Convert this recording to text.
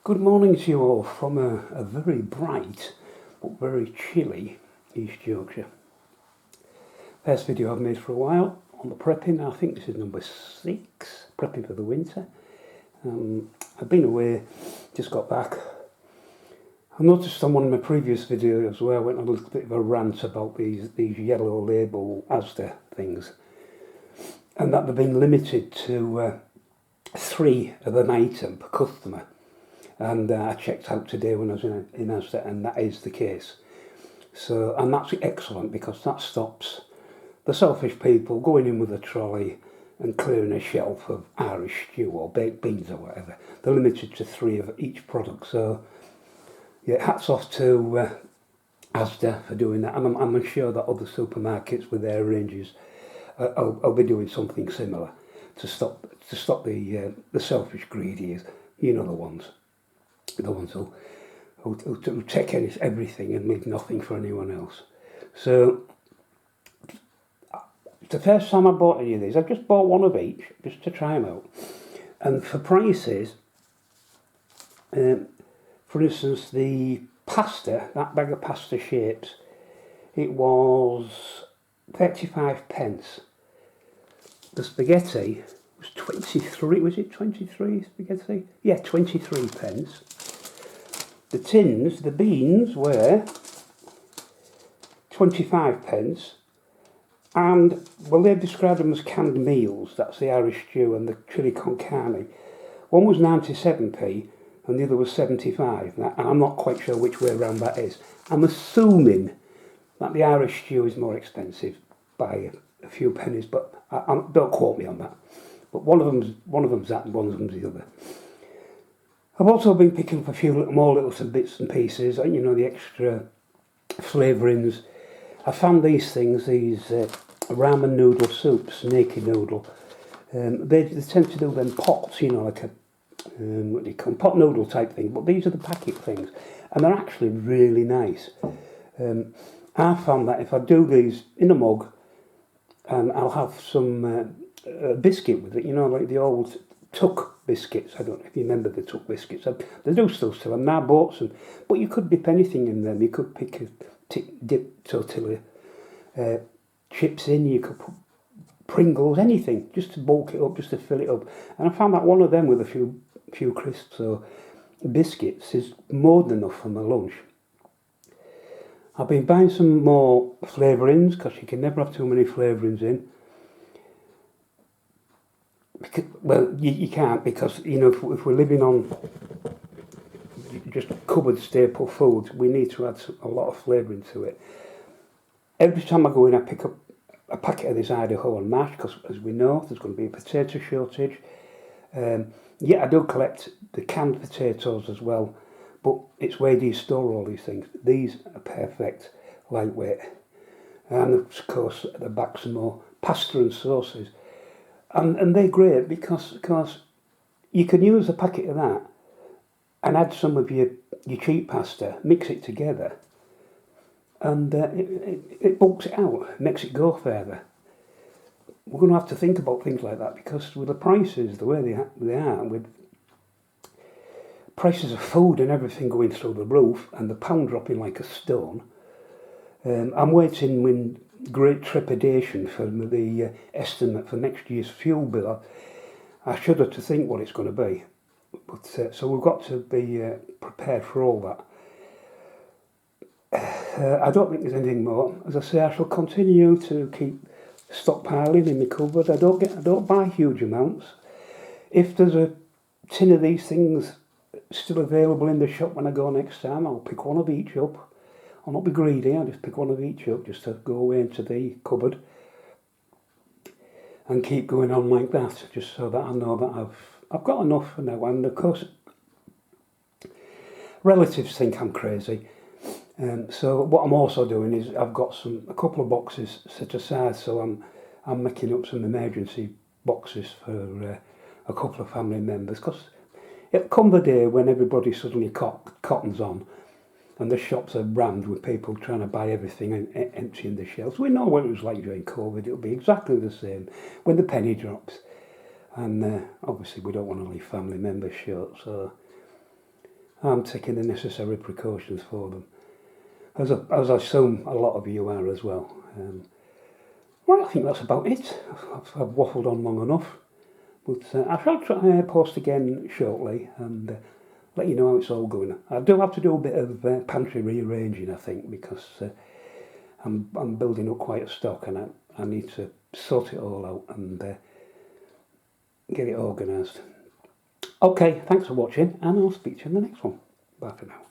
Good morning to you all from a very bright but very chilly East Yorkshire. First video I've made for a while on the prepping. I think this is number 6, prepping for the winter. I've been away, just got back. I noticed on one of my previous videos where I went on a little bit of a rant about these yellow label Asda things, and that they've been limited to 3 of an item per customer. And I checked out today when I was in Asda, and that is the case. So, and that's excellent because that stops the selfish people going in with a trolley and clearing a shelf of Irish stew or baked beans or whatever. They're limited to 3 of each product. So, yeah, hats off to Asda for doing that. And I'm sure that other supermarkets with their ranges will be doing something similar to stop the selfish greedies. You know, the ones who take everything and leave nothing for anyone else. So it's the first time I bought any of these. I've just bought one of each just to try them out. And for prices, for instance, the pasta, that bag of pasta shapes, it was 35 pence. The spaghetti was 23, was it 23 spaghetti? Yeah, 23 pence. The tins, the beans were 25 pence, and well, they described them as canned meals. That's the Irish stew and the chili con carne. One was 97p and the other was 75, and I'm not quite sure which way around that is. I'm assuming that the Irish stew is more expensive by a few pennies, but don't quote me on that. But one of them's that and one of them's the other. I've also been picking up a few more little bits and pieces, you know, the extra flavourings. I found these things, these ramen noodle soups, naked noodle. They tend to do them pots, you know, like a what do you call them, pot noodle type thing. But these are the packet things, and they're actually really nice. I found that if I do these in a mug, and I'll have some biscuit with it, you know, like the old Tuck biscuits. I don't know if you remember the Tuck biscuits. They do still sell them. Now I bought some, but you could dip anything in them. You could pick dip tortilla chips in. You could put Pringles, anything, just to bulk it up, just to fill it up. And I found that one of them with a few crisps or biscuits is more than enough for my lunch. I've been buying some more flavourings because you can never have too many flavourings in. Well, you can't, because, you know, if we're living on just cupboard staple foods, we need to add a lot of flavouring to it. Every time I go in, I pick up a packet of this Idaho and mash, because as we know, there's going to be a potato shortage. Yeah, I do collect the canned potatoes as well, but it's where do you store all these things? These are perfect, lightweight. And of course, at the back some more pasta and sauces. And they're great because you can use a packet of that and add some of your cheap pasta, mix it together, and it bulks it out, makes it go further. We're going to have to think about things like that, because with the prices the way they are, with prices of food and everything going through the roof and the pound dropping like a stone, I'm waiting with great trepidation for the estimate for next year's fuel bill. I shudder to think what it's going to be. But so we've got to be prepared for all that. I don't think there's anything more. As I say, I shall continue to keep stockpiling in my cupboard. I don't buy huge amounts. If there's a tin of these things still available in the shop when I go next time, I'll pick one of each up. I'll not be greedy, I'll just pick one of each up just to go away into the cupboard and keep going on like that, just so that I know that I've got enough for now. And of course, relatives think I'm crazy. So what I'm also doing is I've got a couple of boxes set aside, so I'm making up some emergency boxes for a couple of family members, because it'll come the day when everybody suddenly cottons on and the shops are rammed with people trying to buy everything and emptying the shelves. We know what it was like during COVID. It'll be exactly the same when the penny drops. And obviously we don't want to leave family members short. So I'm taking the necessary precautions for them, as I assume a lot of you are as well. Well, I think that's about it. I've waffled on long enough, but I shall try post again shortly and let you know how it's all going. I do have to do a bit of pantry rearranging, I think, because I'm building up quite a stock and I need to sort it all out and get it organised. Okay, thanks for watching, and I'll speak to you in the next one. Bye for now.